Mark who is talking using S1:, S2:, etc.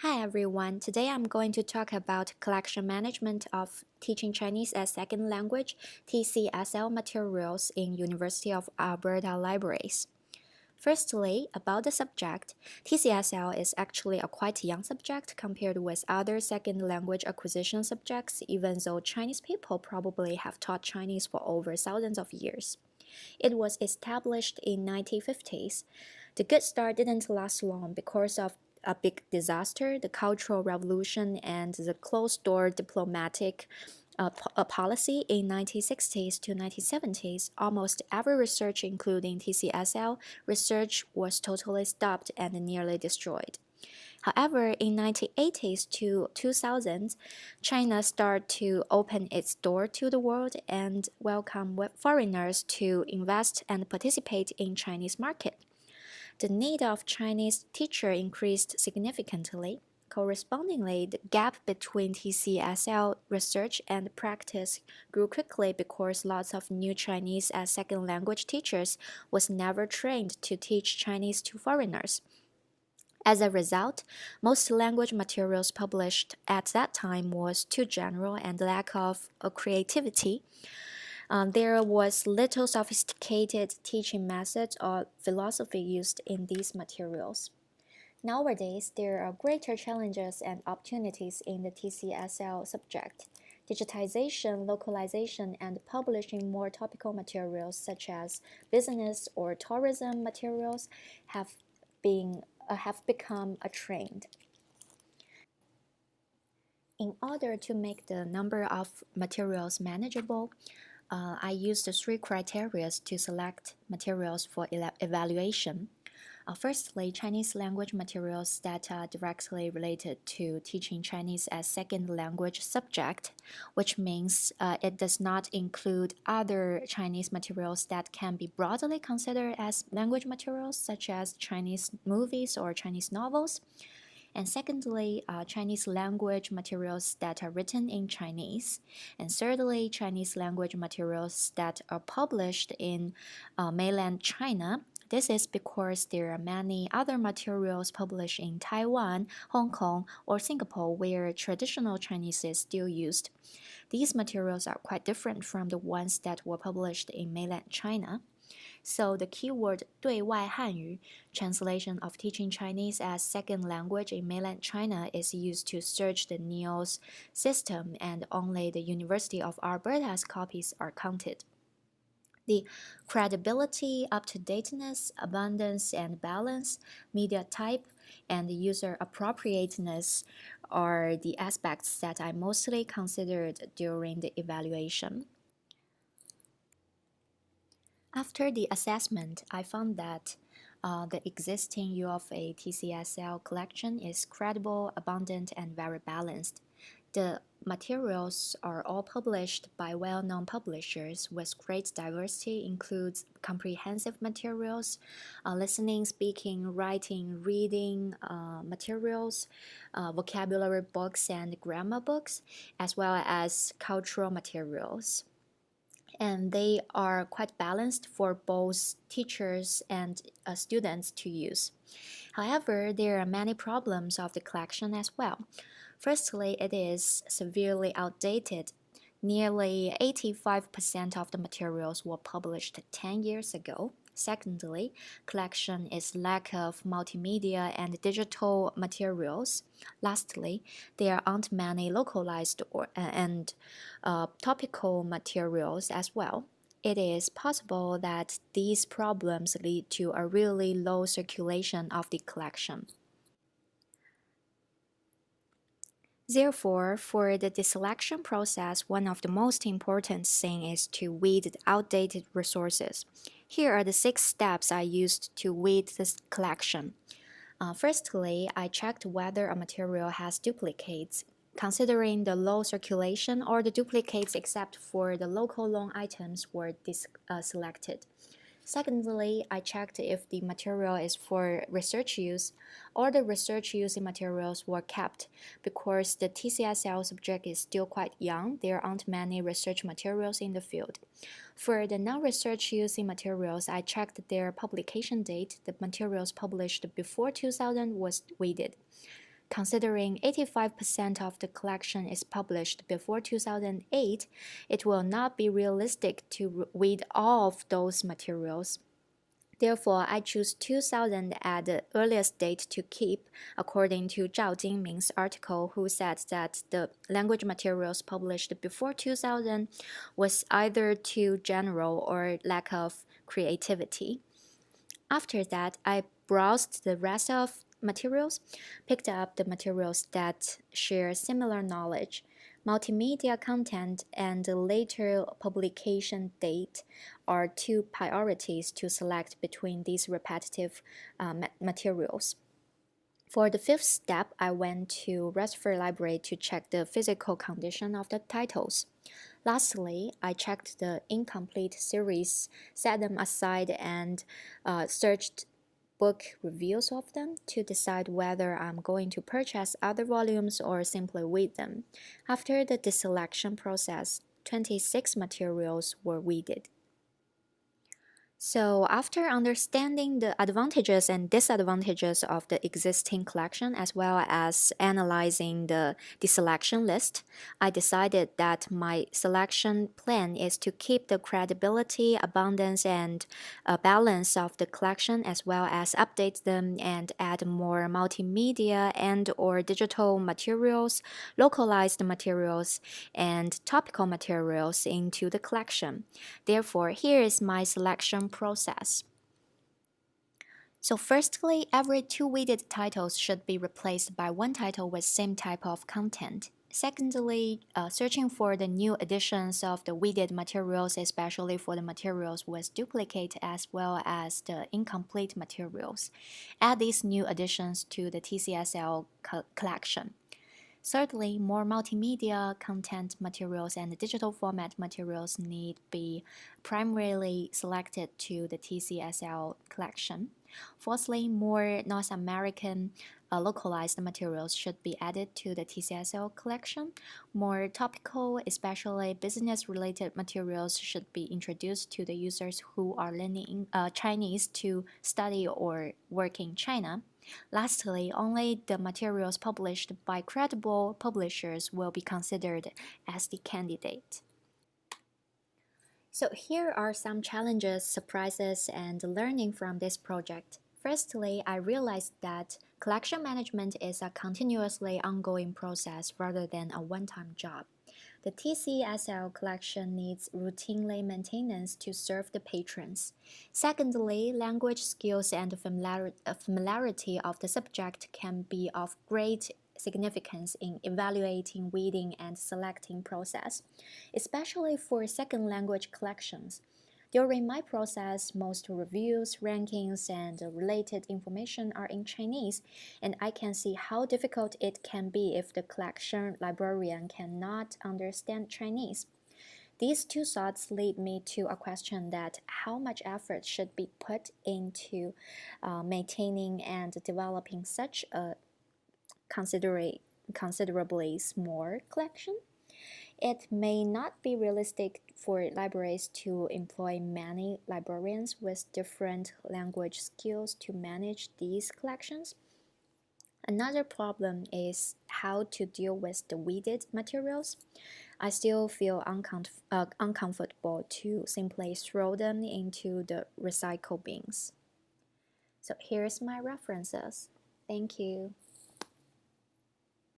S1: Hi everyone, today I'm going to talk about collection management of teaching Chinese as second language (TCSL) materials in University of Alberta libraries. Firstly, about the subject, TCSL is actually a quite young subject compared with other second language acquisition subjects, even though Chinese people probably have taught Chinese for over thousands of years. It was established in 1950s. The good start didn't last long because of a big disaster, the Cultural Revolution, and the closed-door diplomatic policy in 1960s to 1970s. Almost every research, including TCSL research, was totally stopped and nearly destroyed. However, in 1980s to 2000s, China started to open its door to the world and welcome foreigners to invest and participate in Chinese market. The need of Chinese teacher increased significantly. Correspondingly, the gap between TCSL research and practice grew quickly because lots of new Chinese as second language teachers was never trained to teach Chinese to foreigners. As a result, most language materials published at that time was too general and lack of creativity. There was little sophisticated teaching methods or philosophy used in these materials. Nowadays, there are greater challenges and opportunities in the TCSL subject. Digitization, localization, and publishing more topical materials such as business or tourism materials have become a trend. In order to make the number of materials manageable, I used the three criteria to select materials for evaluation. Firstly, Chinese language materials that are directly related to teaching Chinese as second language subject, which means it does not include other Chinese materials that can be broadly considered as language materials, such as Chinese movies or Chinese novels. And secondly, Chinese language materials that are written in Chinese. And thirdly, Chinese language materials that are published in mainland China. This is because there are many other materials published in Taiwan, Hong Kong, or Singapore where traditional Chinese is still used. These materials are quite different from the ones that were published in mainland China. So the keyword 对外汉语, translation of teaching Chinese as second language in mainland China, is used to search the NEOS system, and only the University of Alberta's copies are counted. The credibility, up-to-dateness, abundance and balance, media type, and user appropriateness are the aspects that I mostly considered during the evaluation. After the assessment, I found that the existing U of A TCSL collection is credible, abundant, and very balanced. The materials are all published by well-known publishers with great diversity, includes comprehensive materials, listening, speaking, writing, reading materials, vocabulary books and grammar books, as well as cultural materials. And they are quite balanced for both teachers and students to use. However, there are many problems of the collection as well. Firstly, it is severely outdated. Nearly 85% of the materials were published 10 years ago. Secondly, collection is lack of multimedia and digital materials. Lastly, there aren't many localized and topical materials as well. It is possible that these problems lead to a really low circulation of the collection. Therefore, for the deselection process, one of the most important things is to weed the outdated resources. Here are the 6 steps I used to weed this collection. Firstly, I checked whether a material has duplicates. Considering the low circulation, or the duplicates except for the local long items were selected. Secondly, I checked if the material is for research use. All the research using materials were kept. Because the TCSL subject is still quite young, there aren't many research materials in the field. For the non-research using materials, I checked their publication date. The materials published before 2000 was weeded. considering 85% of the collection is published before 2008, it will not be realistic to read all of those materials. Therefore, I choose 2000 as the earliest date to keep, according to Zhao Jingming's article, who said that the language materials published before 2000 was either too general or lack of creativity. After that, I browsed the rest of materials, picked up the materials that share similar knowledge. Multimedia content and the later publication date are two priorities to select between these repetitive materials. For the fifth step, I went to Restful Library to check the physical condition of the titles. Lastly, I checked the incomplete series, set them aside, and searched book reviews of them to decide whether I'm going to purchase other volumes or simply read them. After the deselection process, 26 materials were weeded. So after understanding the advantages and disadvantages of the existing collection as well as analyzing the deselection list, I decided that my selection plan is to keep the credibility, abundance, and balance of the collection as well as update them and add more multimedia and or digital materials, localized materials, and topical materials into the collection. Therefore, here is my selection process. So firstly, every two weeded titles should be replaced by one title with same type of content. Secondly, searching for the new editions of the weeded materials, especially for the materials with duplicate as well as the incomplete materials. Add these new additions to the TCSL collection. Thirdly, more multimedia content materials and digital format materials need be primarily selected to the TCSL collection. Fourthly, more North American localized materials should be added to the TCSL collection. More topical, especially business-related materials should be introduced to the users who are learning Chinese to study or work in China. Lastly, only the materials published by credible publishers will be considered as the candidate. So here are some challenges, surprises, and learning from this project. Firstly, I realized that collection management is a continuously ongoing process rather than a one-time job. The TCSL collection needs routinely maintenance to serve the patrons. Secondly, language skills and familiarity of the subject can be of great significance in evaluating weeding and selecting process, especially for second language collections. During my process, most reviews, rankings, and related information are in Chinese, and I can see how difficult it can be if the collection librarian cannot understand Chinese. These two thoughts lead me to a question that how much effort should be put into maintaining and developing such a considerably small collection? It may not be realistic for libraries to employ many librarians with different language skills to manage these collections. Another problem is how to deal with the weeded materials. I still feel uncomfortable to simply throw them into the recycle bins. So here's my references. Thank you.